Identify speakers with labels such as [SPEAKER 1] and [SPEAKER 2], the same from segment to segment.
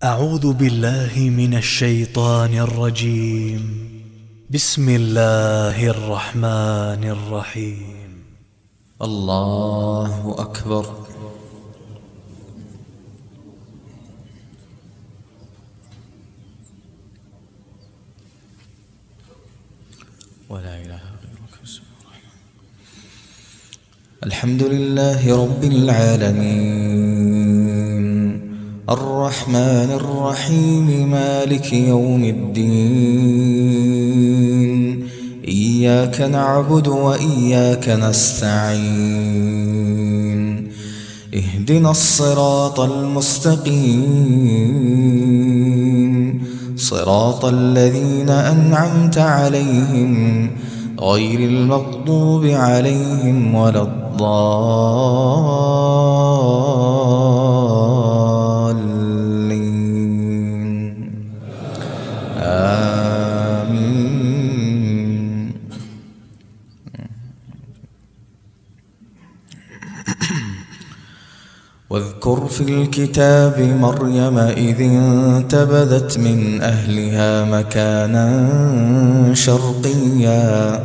[SPEAKER 1] أعوذ بالله من الشيطان الرجيم. بسم الله الرحمن الرحيم.
[SPEAKER 2] الله أكبر. ولا إله غيرك. الحمد لله رب العالمين، الرحمن الرحيم، مالك يوم الدين. إياك نعبد وإياك نستعين. اهدنا الصراط المستقيم، صراط الذين أنعمت عليهم غير المغضوب عليهم ولا الضالين. آمين. واذكر في الكتاب مريم إذ انتبذت من أهلها مكانا شرقيا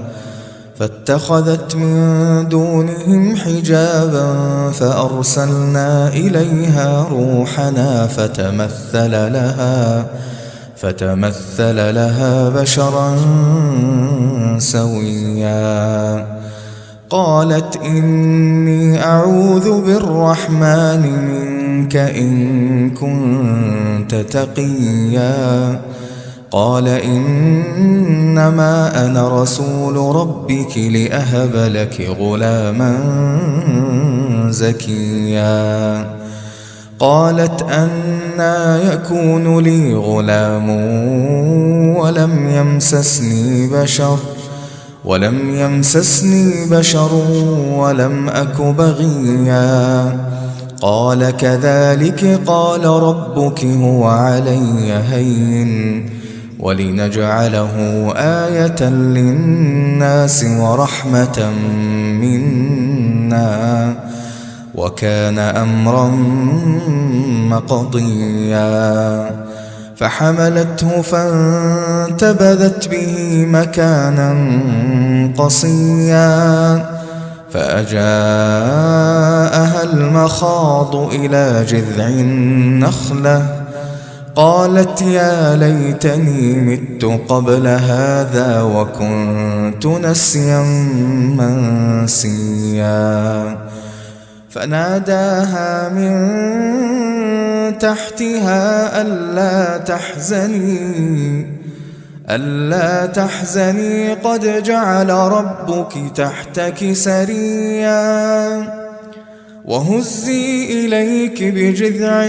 [SPEAKER 2] فاتخذت من دونهم حجابا فأرسلنا إليها روحنا فتمثل لها بشرا سويا. قالت إني أعوذ بالرحمن منك إن كنت تقيا. قال إنما أنا رسول ربك لأهب لك غلاما زكيا. قالت أنى يكون لي غلام ولم يمسسني بشر ولم أك بغيا. قال كذلك قال ربك هو علي هين ولنجعله آية للناس ورحمة منا وكان أمرا مقضيا. فحملته فانتبذت به مكانا قصيا. فأجاءها المخاض إلى جذع النخلة قالت يا ليتني مت قبل هذا وكنت نسيا منسيا. فناداها من تحتها ألا تحزني قد جعل ربك تحتك سريا. وهزي إليك بجذع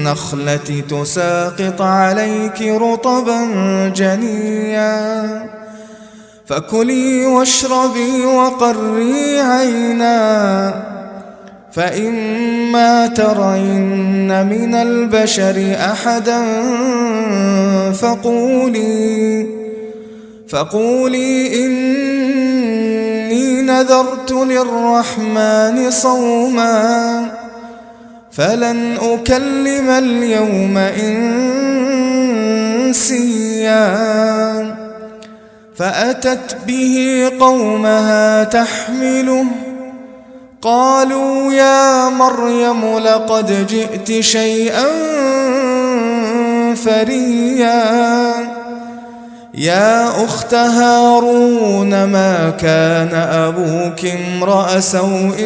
[SPEAKER 2] النخلة تساقط عليك رطبا جنيا. فكلي واشربي وقري عينا فإما ترين من البشر أحدا فقولي إني نذرت للرحمن صوما فلن أكلم اليوم إنسيا. فأتت به قومها تحمله قالوا يا مريم لقد جئت شيئا فريا. يا أخت هارون ما كان أبوك امرأ سوء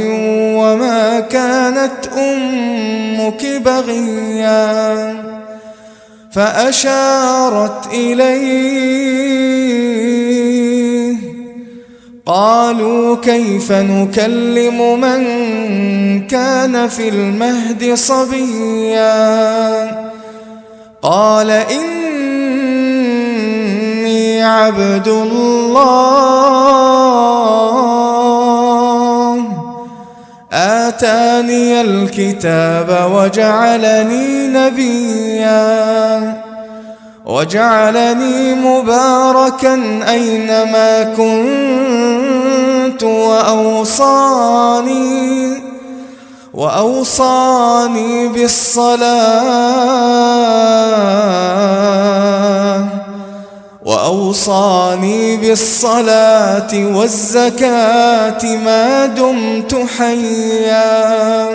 [SPEAKER 2] وما كانت أمك بغيا. فأشارت إليه قالوا كيف نكلم من كان في المهد صبيا. قال إني عبد الله آتاني الكتاب وجعلني نبيا وجعلني مباركا أينما كنت وأوصاني بالصلاة والزكاة ما دمت حيا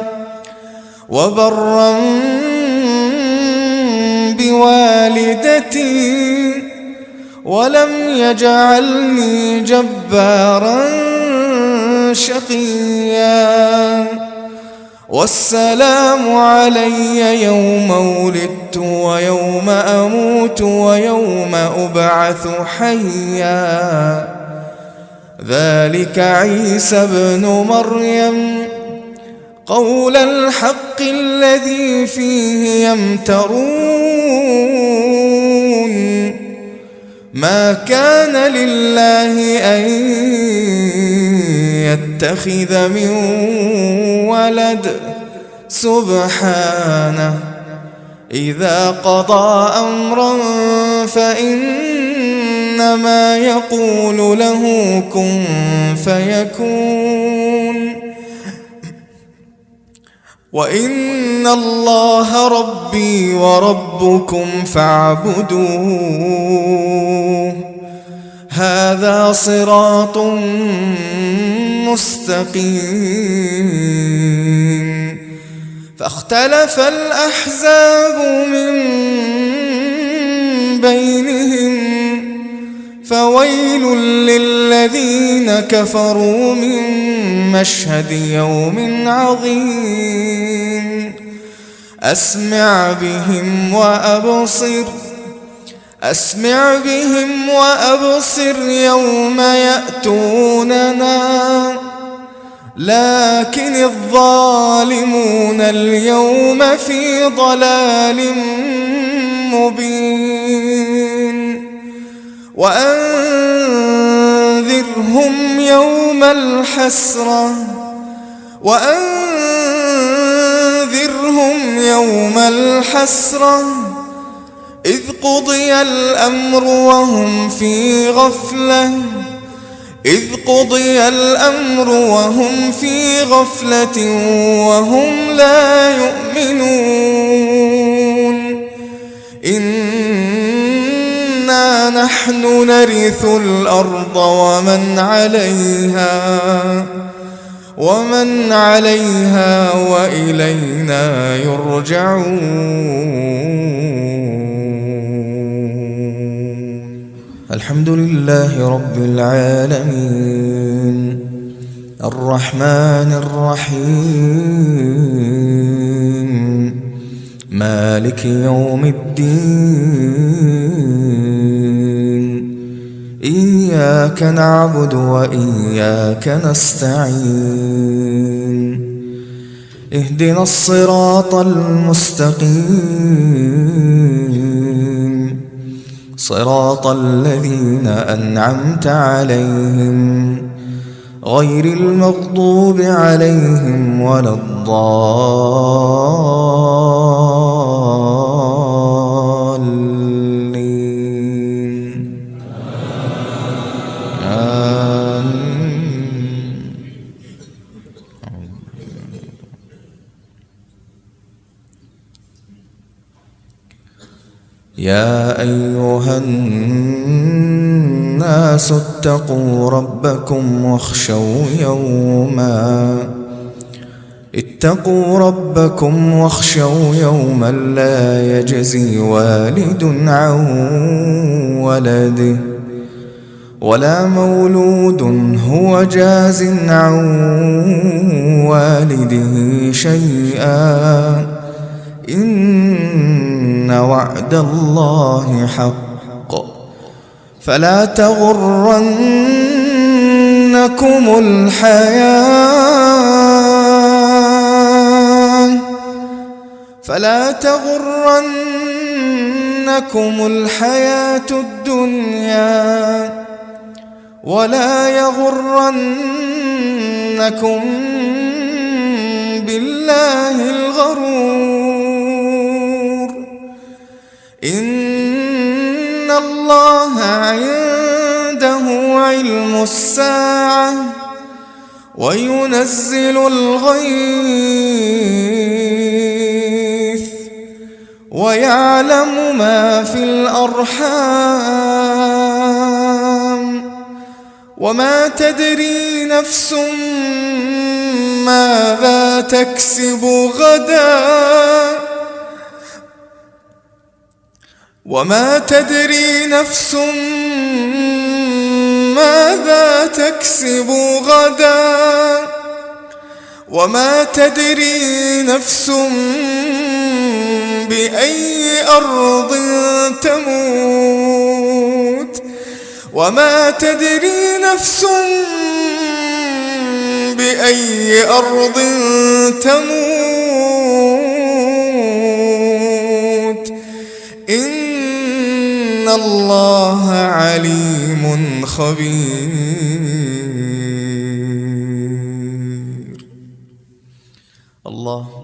[SPEAKER 2] وبرا بوالدتي ولم يجعلني جبارا شقيا والسلام علي يوم ولدت ويوم أموت ويوم أبعث حيا ذلك عيسى بن مريم قول الحق الذي فيه يمترون ما كان لله أن يتخذ من ولد سبحانه إذا قضى أمرا فإنما يقول له كن فيكون وإن الله ربي وربكم فاعبدوه هذا صراط مستقيم فاختلف الأحزاب من بينهم فويل للذين كفروا من مشهد يوم عظيم أسمع بهم وأبصر يوم يأتوننا لكن الظالمون اليوم في ضلال مبين وأنذرهم يوم الحسرة إذ قضي الأمر وهم في غفلة وهم لا يؤمنون إنا نحن نرث الأرض ومن عليها وإلينا يرجعون. الحمد لله رب العالمين الرحمن الرحيم مالك يوم الدين إياك نعبد وإياك نستعين اهدنا الصراط المستقيم صراط الذين أنعمت عليهم غير المغضوب عليهم ولا الضالين آمين. يا أيها الناس اتقوا ربكم واخشوا يوما لا يجزي والد عن ولده ولا مولود هو جاز عن والده شيئا إن وعد الله حق فلا تغرنكم الحياة الدنيا ولا يغرنكم بالله الغرور إن الله عنده علم الساعة وينزل الغيث ويعلم ما في الأرحام وما تدري نفس ماذا تكسب غدا وما تدري نفس ماذا تكسب غدا وما تدري نفس بأي أرض تموت وما تدري نفس بأي أرض تموت إن الله عليم خبير. الله